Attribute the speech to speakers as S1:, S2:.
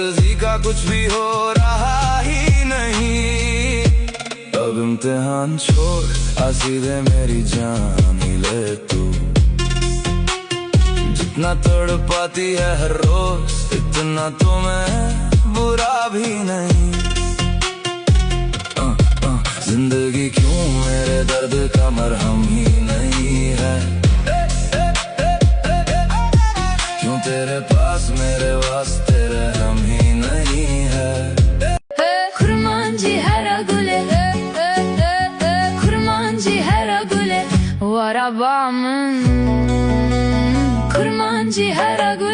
S1: जी का कुछ भी हो रहा ही नहीं। अब इम्तिहान छोड़ आ सीधे मेरी जान ही ले तू। जितना तड़ पाती है हर रोज इतना तो मैं बुरा भी नहीं। जिंदगी क्यों मेरे दर्द का मरहम ही नहीं है। क्यों तेरे पास मेरे वास्ते रहम ही नहीं है।
S2: Kurmancı her agule, kurmancı her agule, var abamın. Kurmancı her agule.